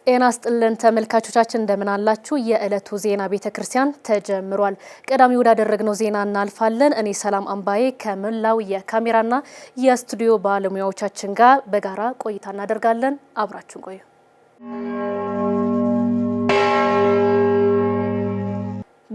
ጤና ይስጥልን ተመልካቾቻችን እንደምን አላችሁ? የዕለቱ ዜና ቤተክርስቲያን ተጀምሯል። ቀዳሚ ወዳደረግነው ዜና እናልፋለን። እኔ ሰላም አምባዬ ከመላው የካሜራና የስቱዲዮ ባለሙያዎቻችን ጋር በጋራ ቆይታ እናደርጋለን። አብራችሁን ቆዩ።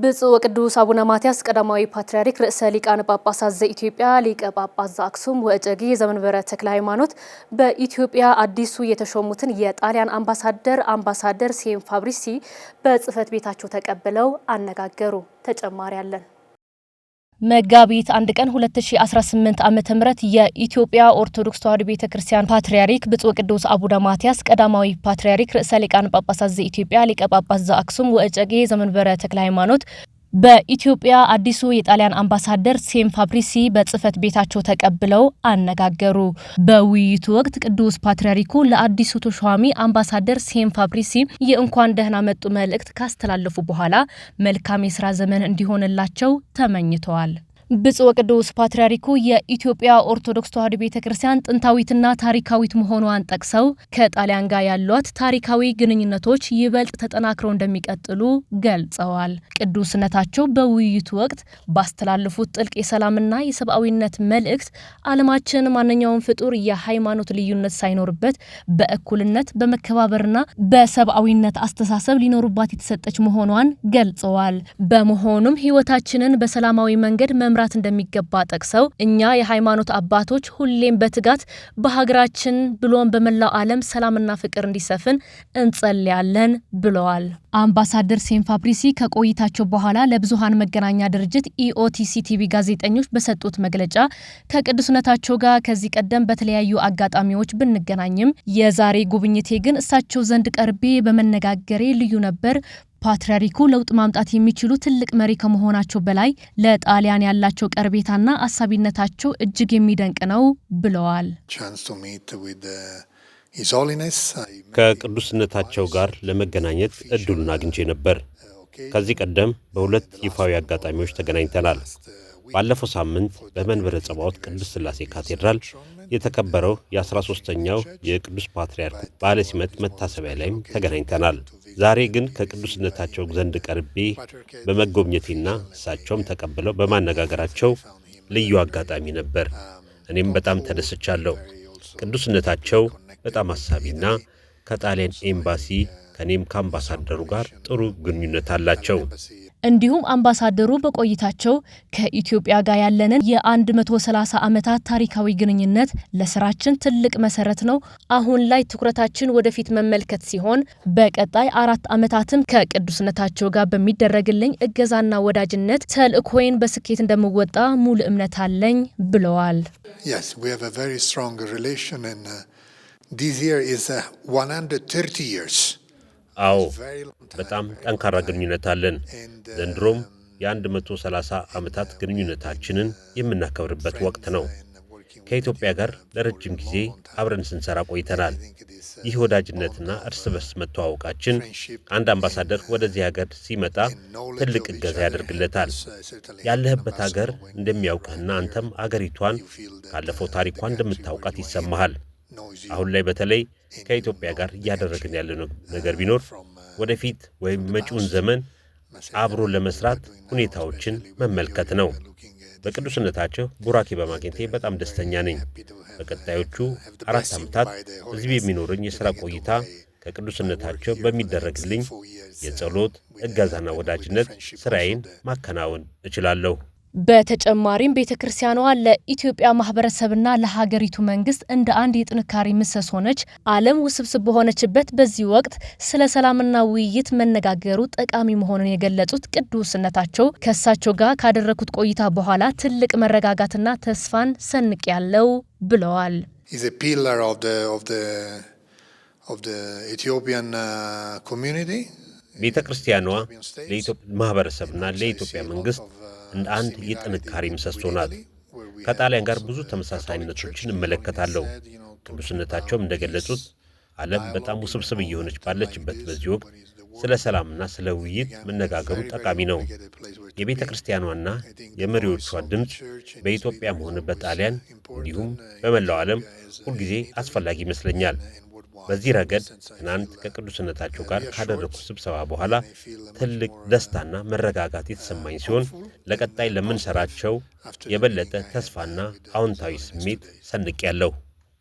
ብፁዕ ወቅዱስ አቡነ ማትያስ ቀዳማዊ ፓትርያርክ ርዕሰ ሊቃነ ጳጳሳት ዘኢትዮጵያ ሊቀ ጳጳስ ዘአክሱም ወእጨጌ ዘመንበረ ተክለ ሃይማኖት በኢትዮጵያ አዲሱ የተሾሙትን የጣሊያን አምባሳደር ሴም ፋብሪሲ በጽህፈት ቤታቸው ተቀብለው አነጋገሩ። ተጨማሪ አለን። መጋቢት 1 ቀን 2018 ዓመተ ምህረት የኢትዮጵያ ኦርቶዶክስ ተዋሕዶ ቤተክርስቲያን ፓትርያርክ ብፁዕ ወቅዱስ አቡነ ማትያስ ቀዳማዊ ፓትርያርክ ርዕሰ ሊቃነ ጳጳሳት ዘኢትዮጵያ ሊቀ ጳጳስ ዘአክሱም ወእጨጌ ዘመንበረ ተክለ ሃይማኖት በኢትዮጵያ አዲሱ የጣሊያን አምባሳደር ሴም ፋብሪሲ በጽህፈት ቤታቸው ተቀብለው አነጋገሩ። በውይይቱ ወቅት ቅዱስ ፓትርያርኩ ለአዲሱ ተሿሚ አምባሳደር ሴም ፋብሪሲ የእንኳን ደህና መጡ መልእክት ካስተላለፉ በኋላ መልካም የሥራ ዘመን እንዲሆንላቸው ተመኝተዋል። ብፁዕ ወቅዱስ ፓትርያርኩ የኢትዮጵያ ኦርቶዶክስ ተዋሕዶ ቤተክርስቲያን ጥንታዊትና ታሪካዊት መሆኗን ጠቅሰው ከጣሊያን ጋር ያሏት ታሪካዊ ግንኙነቶች ይበልጥ ተጠናክረው እንደሚቀጥሉ ገልጸዋል። ቅዱስነታቸው በውይይቱ ወቅት ባስተላለፉት ጥልቅ የሰላምና የሰብአዊነት መልእክት ዓለማችን ማንኛውም ፍጡር የሃይማኖት ልዩነት ሳይኖርበት በእኩልነት በመከባበርና በሰብአዊነት አስተሳሰብ ሊኖሩባት የተሰጠች መሆኗን ገልጸዋል። በመሆኑም ሕይወታችንን በሰላማዊ መንገድ መምራት እንደሚገባ ጠቅሰው እኛ የሃይማኖት አባቶች ሁሌም በትጋት በሀገራችን ብሎም በመላው ዓለም ሰላምና ፍቅር እንዲሰፍን እንጸልያለን ብለዋል። አምባሳደር ሴም ፋብሪሲ ከቆይታቸው በኋላ ለብዙሃን መገናኛ ድርጅት ኢኦቲሲ ቲቪ ጋዜጠኞች በሰጡት መግለጫ ከቅዱስነታቸው ጋር ከዚህ ቀደም በተለያዩ አጋጣሚዎች ብንገናኝም የዛሬ ጉብኝቴ ግን እሳቸው ዘንድ ቀርቤ በመነጋገሬ ልዩ ነበር። ፓትርያርኩ ለውጥ ማምጣት የሚችሉ ትልቅ መሪ ከመሆናቸው በላይ ለጣሊያን ያላቸው ቀርቤታና አሳቢነታቸው እጅግ የሚደንቅ ነው ብለዋል። ከቅዱስነታቸው ጋር ለመገናኘት እድሉን አግኝቼ ነበር። ከዚህ ቀደም በሁለት ይፋዊ አጋጣሚዎች ተገናኝተናል። ባለፈው ሳምንት በመንበረ ጸባዖት ቅድስት ሥላሴ ካቴድራል የተከበረው የ13ኛው የቅዱስ ፓትርያርክ በዓለ ሲመት መታሰቢያ ላይም ተገናኝተናል። ዛሬ ግን ከቅዱስነታቸው ዘንድ ቀርቤ በመጎብኘቴና እሳቸውም ተቀብለው በማነጋገራቸው ልዩ አጋጣሚ ነበር። እኔም በጣም ተደስቻለሁ። ቅዱስነታቸው በጣም አሳቢና ከጣሊያን ኤምባሲ ከኔም ከአምባሳደሩ ጋር ጥሩ ግንኙነት አላቸው። እንዲሁም አምባሳደሩ በቆይታቸው ከኢትዮጵያ ጋር ያለንን የ130 ዓመታት ታሪካዊ ግንኙነት ለስራችን ትልቅ መሰረት ነው። አሁን ላይ ትኩረታችን ወደፊት መመልከት ሲሆን በቀጣይ 4 ዓመታትም ከቅዱስነታቸው ጋር በሚደረግልኝ እገዛና ወዳጅነት ተልእኮዬን በስኬት እንደምወጣ ሙሉ እምነት አለኝ ብለዋል። Yes, we have a very strong relation and this year is 130 years. አዎ በጣም ጠንካራ ግንኙነት አለን። ዘንድሮም የ130 ዓመታት ግንኙነታችንን የምናከብርበት ወቅት ነው። ከኢትዮጵያ ጋር ለረጅም ጊዜ አብረን ስንሰራ ቆይተናል። ይህ ወዳጅነትና እርስ በርስ መተዋወቃችን አንድ አምባሳደር ወደዚህ ሀገር ሲመጣ ትልቅ እገዛ ያደርግለታል። ያለህበት ሀገር እንደሚያውቅህና አንተም አገሪቷን ካለፈው ታሪኳ እንደምታውቃት ይሰማሃል። አሁን ላይ በተለይ ከኢትዮጵያ ጋር እያደረግን ያለው ነገር ቢኖር ወደፊት ወይም መጪውን ዘመን አብሮ ለመስራት ሁኔታዎችን መመልከት ነው። በቅዱስነታቸው ቡራኬ በማግኘቴ በጣም ደስተኛ ነኝ። በቀጣዮቹ 4 ዓመታት እዚህ የሚኖረኝ የሥራ ቆይታ ከቅዱስነታቸው በሚደረግልኝ የጸሎት እገዛና ወዳጅነት ስራዬን ማከናወን እችላለሁ። በተጨማሪም ቤተክርስቲያኗ ለኢትዮጵያ ማህበረሰብና ለሀገሪቱ መንግስት እንደ አንድ የጥንካሬ ምሰሶ ነች። ዓለም ውስብስብ በሆነችበት በዚህ ወቅት ስለ ሰላምና ውይይት መነጋገሩ ጠቃሚ መሆኑን የገለጹት ቅዱስነታቸው ከእሳቸው ጋር ካደረኩት ቆይታ በኋላ ትልቅ መረጋጋትና ተስፋን ሰንቄያለሁ ብለዋል። Is a pillar of the Ethiopian community. ቤተክርስቲያኗ ለኢትዮጵያ ማህበረሰብና ለኢትዮጵያ መንግስት እንደ አንድ የጥንካሬ ምሰሶ ናት። ከጣሊያን ጋር ብዙ ተመሳሳይነቶችን እመለከታለሁ። ቅዱስነታቸውም እንደገለጹት ዓለም በጣም ውስብስብ እየሆነች ባለችበት በዚህ ወቅት ስለ ሰላምና ስለ ውይይት መነጋገሩ ጠቃሚ ነው። የቤተ ክርስቲያኗና የመሪዎቿ ድምፅ በኢትዮጵያም ሆነ በጣሊያን እንዲሁም በመላው ዓለም ሁልጊዜ አስፈላጊ ይመስለኛል። በዚህ ረገድ ትናንት ከቅዱስነታቸው ጋር ካደረኩት ስብሰባ በኋላ ትልቅ ደስታና መረጋጋት የተሰማኝ ሲሆን ለቀጣይ ለምንሰራቸው የበለጠ ተስፋና አዎንታዊ ስሜት ሰንቄያለሁ።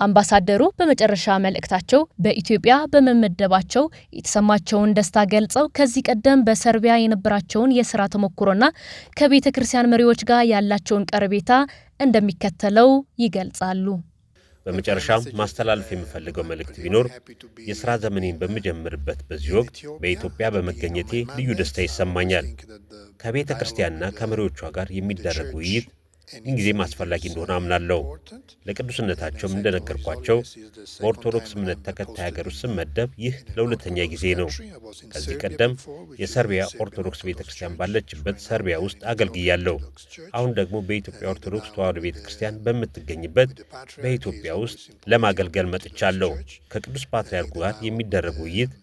አምባሳደሩ በመጨረሻ መልእክታቸው በኢትዮጵያ በመመደባቸው የተሰማቸውን ደስታ ገልጸው ከዚህ ቀደም በሰርቢያ የነበራቸውን የሥራ ተሞክሮና ከቤተ ክርስቲያን መሪዎች ጋር ያላቸውን ቀረቤታ እንደሚከተለው ይገልጻሉ። በመጨረሻም ማስተላለፍ የምፈልገው መልእክት ቢኖር የሥራ ዘመኔን በመጀመርበት በዚህ ወቅት በኢትዮጵያ በመገኘቴ ልዩ ደስታ ይሰማኛል። ከቤተ ክርስቲያንና ከመሪዎቿ ጋር የሚደረግ ውይይት ምንጊዜም አስፈላጊ እንደሆነ አምናለሁ። ለቅዱስነታቸውም እንደነገርኳቸው በኦርቶዶክስ እምነት ተከታይ ሀገር ውስጥ ስመደብ ይህ ለሁለተኛ ጊዜ ነው። ከዚህ ቀደም የሰርቢያ ኦርቶዶክስ ቤተ ክርስቲያን ባለችበት ሰርቢያ ውስጥ አገልግያለሁ። አሁን ደግሞ በኢትዮጵያ ኦርቶዶክስ ተዋሕዶ ቤተ ክርስቲያን በምትገኝበት በኢትዮጵያ ውስጥ ለማገልገል መጥቻለሁ። ከቅዱስ ፓትርያርኩ ጋር የሚደረግ ውይይት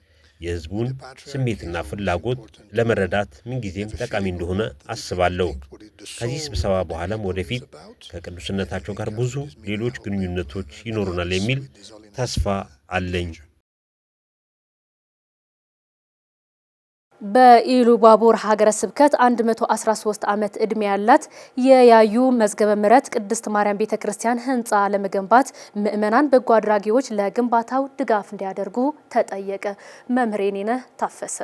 የሕዝቡን ስሜትና ፍላጎት ለመረዳት ምንጊዜም ጠቃሚ እንደሆነ አስባለሁ። ከዚህ ስብሰባ በኋላም ወደፊት ከቅዱስነታቸው ጋር ብዙ ሌሎች ግንኙነቶች ይኖሩናል የሚል ተስፋ አለኝ። በኢሉባቡር ሀገረ ስብከት 113 ዓመት ዕድሜ ያላት የያዩ መዝገበ ምሕረት ቅድስት ማርያም ቤተክርስቲያን ህንፃ ለመገንባት ምዕመናን በጎ አድራጊዎች ለግንባታው ድጋፍ እንዲያደርጉ ተጠየቀ። መምህር የኔነህ ታፈሰ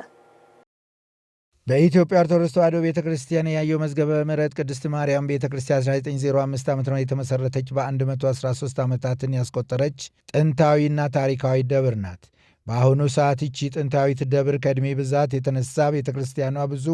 በኢትዮጵያ ኦርቶዶክስ ተዋሕዶ ቤተክርስቲያን የያዩ መዝገበ ምሕረት ቅድስት ማርያም ቤተክርስቲያን 1905 ዓ.ም የተመሰረተች በ113 ዓመታትን ያስቆጠረች ጥንታዊና ታሪካዊ ደብር ናት። በአሁኑ ሰዓት ይቺ ጥንታዊት ደብር ከዕድሜ ብዛት የተነሳ ቤተ ክርስቲያኗ ብዙ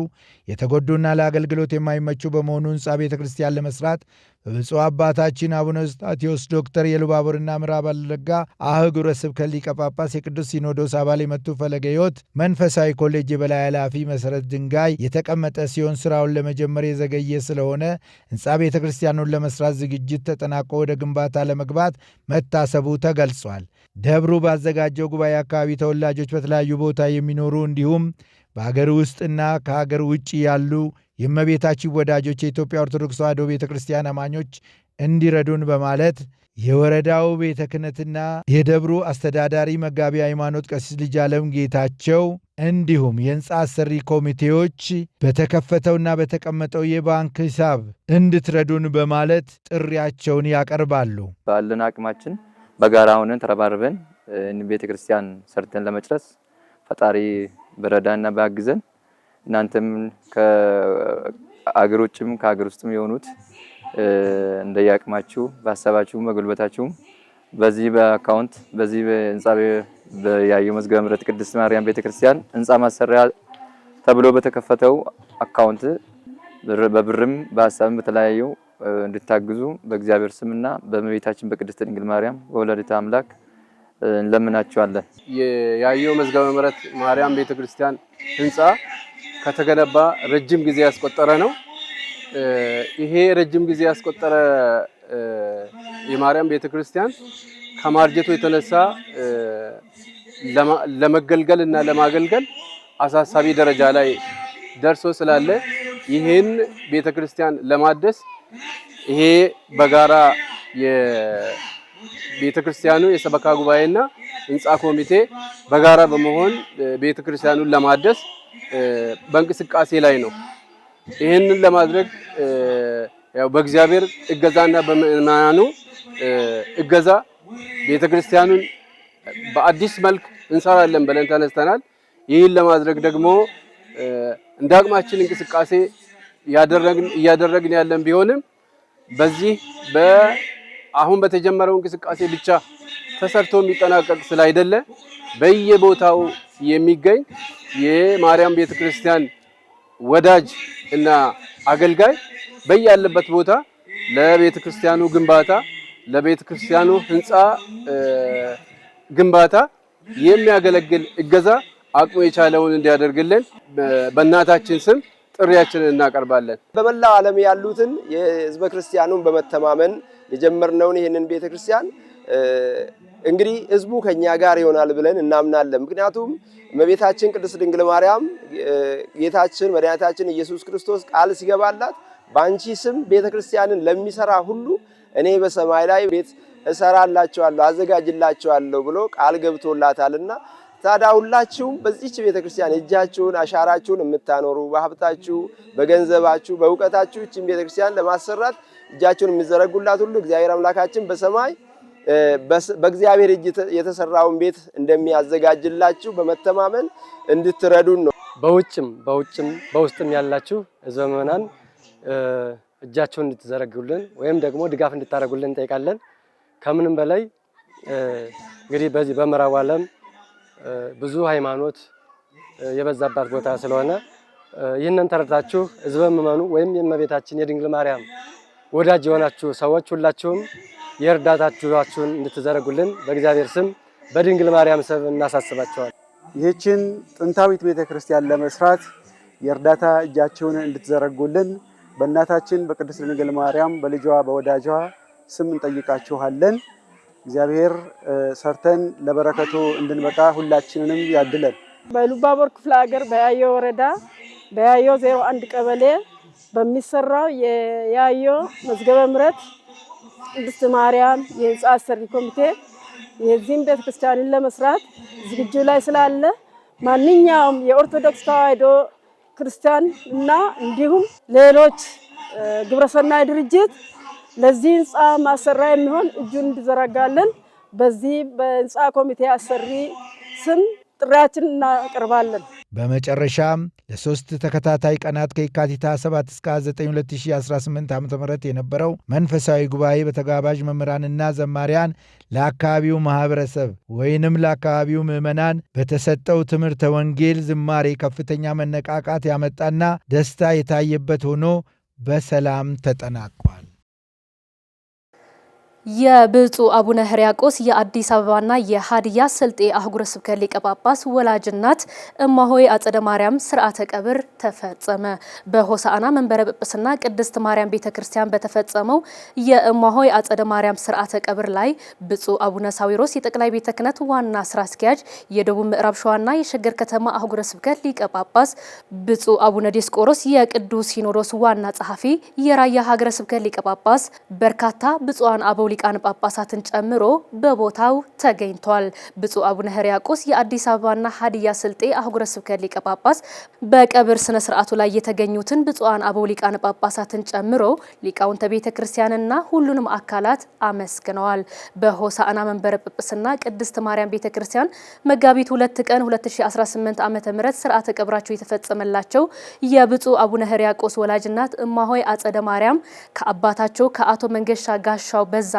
የተጎዱና ለአገልግሎት የማይመቹ በመሆኑ ሕንፃ ቤተ ክርስቲያን ለመስራት በብፁዕ አባታችን አቡነ እስጣቴዎስ ዶክተር የኢሉባቡርና ምዕራብ ወለጋ አህጉረ ስብከት ሊቀ ጳጳስ የቅዱስ ሲኖዶስ አባል የመቱ ፈለገ ሕይወት መንፈሳዊ ኮሌጅ የበላይ ኃላፊ መሠረት ድንጋይ የተቀመጠ ሲሆን ሥራውን ለመጀመር የዘገየ ስለሆነ ሕንፃ ቤተ ክርስቲያኑን ለመስራት ዝግጅት ተጠናቆ ወደ ግንባታ ለመግባት መታሰቡ ተገልጿል። ደብሩ ባዘጋጀው ጉባኤ አካባቢ ተወላጆች በተለያዩ ቦታ የሚኖሩ እንዲሁም በሀገር ውስጥና ከሀገር ውጭ ያሉ የእመቤታችን ወዳጆች የኢትዮጵያ ኦርቶዶክስ ተዋሕዶ ቤተ ክርስቲያን አማኞች እንዲረዱን በማለት የወረዳው ቤተ ክህነትና የደብሩ አስተዳዳሪ መጋቢ ሃይማኖት ቀሲስ ልጅ ዓለም ጌታቸው እንዲሁም የሕንፃ አሰሪ ኮሚቴዎች በተከፈተውና በተቀመጠው የባንክ ሂሳብ እንድትረዱን በማለት ጥሪያቸውን ያቀርባሉ። ባለን አቅማችን በጋራ ሆነን ተረባርበን ቤተ ክርስቲያን ሰርተን ለመጨረስ ፈጣሪ በረዳና ባግዘን እናንተም ከአገር ውጭም ከአገር ውስጥም የሆኑት እንደያቅማችሁ በሐሳባችሁ በጉልበታችሁ በዚህ በአካውንት በዚህ በሕንፃ በያዩ መዝገበ ምሕረት ቅድስት ማርያም ቤተክርስቲያን ሕንፃ ማሰሪያ ተብሎ በተከፈተው አካውንት በብርም በሐሳብም በተለያዩ እንድታግዙ በእግዚአብሔር ስምና በእመቤታችን በቅድስት ድንግል ማርያም በወላዲተ አምላክ እንለምናችኋለን። የያዩ መዝገበ ምሕረት ማርያም ቤተክርስቲያን ሕንፃ ከተገነባ ረጅም ጊዜ ያስቆጠረ ነው። ይሄ ረጅም ጊዜ ያስቆጠረ የማርያም ቤተክርስቲያን ከማርጀቱ የተነሳ ለመገልገል እና ለማገልገል አሳሳቢ ደረጃ ላይ ደርሶ ስላለ ይሄን ቤተክርስቲያን ለማደስ ይሄ በጋራ የቤተክርስቲያኑ የሰበካ ጉባኤና ሕንፃ ኮሚቴ በጋራ በመሆን ቤተክርስቲያኑን ለማደስ በእንቅስቃሴ ላይ ነው። ይሄንን ለማድረግ ያው በእግዚአብሔር እገዛና በምዕመናኑ እገዛ ቤተክርስቲያኑን በአዲስ መልክ እንሰራለን ብለን ተነስተናል። ይህን ለማድረግ ደግሞ እንደ አቅማችን እንቅስቃሴ እያደረግን ያለን ቢሆንም በዚህ አሁን በተጀመረው እንቅስቃሴ ብቻ ተሰርቶ የሚጠናቀቅ ስላይደለ በየቦታው የሚገኝ የማርያም ቤተክርስቲያን ወዳጅ እና አገልጋይ በያለበት ቦታ ለቤተክርስቲያኑ ግንባታ ለቤተክርስቲያኑ ሕንፃ ግንባታ የሚያገለግል እገዛ አቅሙ የቻለውን እንዲያደርግልን በእናታችን ስም ጥሪያችንን እናቀርባለን። በመላው ዓለም ያሉትን የሕዝበ ክርስቲያኑን በመተማመን የጀመርነውን ይህንን ቤተክርስቲያን እንግዲህ ሕዝቡ ከኛ ጋር ይሆናል ብለን እናምናለን። ምክንያቱም እመቤታችን ቅድስት ድንግል ማርያም ጌታችን መድኃኒታችን ኢየሱስ ክርስቶስ ቃል ሲገባላት በአንቺ ስም ቤተክርስቲያንን ለሚሰራ ሁሉ እኔ በሰማይ ላይ ቤት እሰራላችኋለሁ አዘጋጅላችኋለሁ ብሎ ቃል ገብቶላታልና ታዲያ ሁላችሁም በዚህች ቤተክርስቲያን እጃችሁን አሻራችሁን የምታኖሩ በሀብታችሁ በገንዘባችሁ በእውቀታችሁ እቺን ቤተክርስቲያን ለማሰራት እጃችሁን የሚዘረጉላት ሁሉ እግዚአብሔር አምላካችን በሰማይ በእግዚአብሔር እጅ የተሰራውን ቤት እንደሚያዘጋጅላችሁ በመተማመን እንድትረዱን ነው። በውጭም በውስጥም ያላችሁ ሕዝበ ምዕመናን እጃችሁን እንድትዘረጉልን ወይም ደግሞ ድጋፍ እንድታደርጉልን እንጠይቃለን። ከምንም በላይ እንግዲህ በዚህ በምዕራቡ ዓለም ብዙ ሃይማኖት የበዛባት ቦታ ስለሆነ ይህንን ተረድታችሁ ሕዝበ ምዕመኑ ወይም የእመቤታችን የድንግል ማርያም ወዳጅ የሆናችሁ ሰዎች ሁላችሁም የእርዳታችሁን እንድትዘረጉልን በእግዚአብሔር ስም በድንግል ማርያም ስም እናሳስባችኋል። ይህችን ጥንታዊት ቤተክርስቲያን ለመስራት የእርዳታ እጃችሁን እንድትዘረጉልን በእናታችን በቅድስት ድንግል ማርያም በልጇ በወዳጇ ስም እንጠይቃችኋለን። እግዚአብሔር ሰርተን ለበረከቱ እንድንበቃ ሁላችንንም ያድለን። በኢሉባቦር ክፍለ ሀገር በያዮ ወረዳ በያዮ 01 ቀበሌ በሚሰራው የያዮ መዝገበ ምሕረት ቅድስት ማርያም የህንጻ አሰሪ ኮሚቴ የዚህን ቤተክርስቲያንን ለመስራት ዝግጁ ላይ ስላለ ማንኛውም የኦርቶዶክስ ተዋሕዶ ክርስቲያን እና እንዲሁም ሌሎች ግብረሰናይ ድርጅት ለዚህ ህንጻ ማሰራ የሚሆን እጁን እንዲዘረጋለን በዚህ በህንጻ ኮሚቴ አሰሪ ስም ጥሪያችንን እናቀርባለን። በመጨረሻም ለ3 ተከታታይ ቀናት ከየካቲት 7 እስከ 9 2018 ዓ.ም የነበረው መንፈሳዊ ጉባኤ በተጋባዥ መምህራንና ዘማሪያን ለአካባቢው ማህበረሰብ ወይንም ለአካባቢው ምዕመናን በተሰጠው ትምህርተ ወንጌል ዝማሬ ከፍተኛ መነቃቃት ያመጣና ደስታ የታየበት ሆኖ በሰላም ተጠናቋል። የብፁዕ አቡነ ሕርያቆስ የአዲስ አበባና የሀዲያ ስልጤ አህጉረ ስብከት ሊቀ ጳጳስ ወላጅ እናት እማሆይ አጸደ ማርያም ስርዓተ ቀብር ተፈጸመ። በሆሳዕና መንበረ ጵጵስና ቅድስት ማርያም ቤተክርስቲያን በተፈጸመው የእማሆይ አጸደ ማርያም ስርዓተ ቀብር ላይ ብፁዕ አቡነ ሳዊሮስ የጠቅላይ ቤተ ክህነት ዋና ስራ አስኪያጅ፣ የደቡብ ምዕራብ ሸዋና የሸገር ከተማ አህጉረ ስብከት ሊቀ ጳጳስ፣ ብፁዕ አቡነ ዲዮስቆሮስ የቅዱስ ሲኖዶስ ዋና ጸሐፊ፣ የራያ ሀገረ ስብከት ሊቀ ጳጳስ፣ በርካታ ብፁዓን አበው ሊቃነ ጳጳሳትን ጨምሮ በቦታው ተገኝቷል። ብፁዕ አቡነ ሕርያቆስ የአዲስ አበባና ሀዲያ ስልጤ አህጉረ ስብከት ሊቀ ጳጳስ በቀብር ስነ ስርዓቱ ላይ የተገኙትን ብፁዓን አበው ሊቃነ ጳጳሳትን ጨምሮ ሊቃውንተ ቤተ ክርስቲያንና ሁሉንም አካላት አመስግነዋል። በሆሳዕና መንበረ ጵጵስና ቅድስት ማርያም ቤተ ክርስቲያን መጋቢት 2 ቀን 2018 ዓ.ም ስርዓተ ቀብራቸው የተፈጸመላቸው የብፁዕ አቡነ ሕርያቆስ ወላጅናት እማሆይ አጸደ ማርያም ከአባታቸው ከአቶ መንገሻ ጋሻው በዛ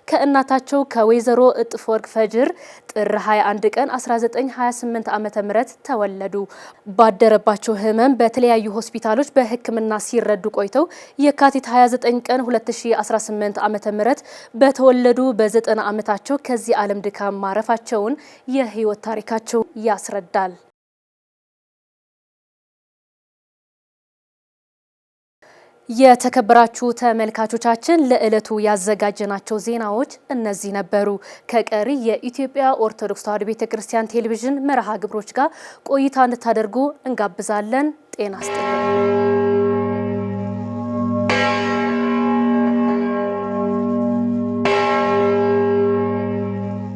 ከእናታቸው ከወይዘሮ እጥፎወርቅ ፈጅር ጥር 21 ቀን 1928 ዓ.ም ተወለዱ። ባደረባቸው ህመም በተለያዩ ሆስፒታሎች በሕክምና ሲረዱ ቆይተው የካቲት 29 ቀን 2018 ዓ.ም በተወለዱ በ90 ዓመታቸው ከዚህ ዓለም ድካም ማረፋቸውን የህይወት ታሪካቸው ያስረዳል። የተከበራችሁ ተመልካቾቻችን ለዕለቱ ያዘጋጀናቸው ዜናዎች እነዚህ ነበሩ። ከቀሪ የኢትዮጵያ ኦርቶዶክስ ተዋሕዶ ቤተክርስቲያን ቴሌቪዥን መርሃ ግብሮች ጋር ቆይታ እንድታደርጉ እንጋብዛለን። ጤና ይስጥልኝ።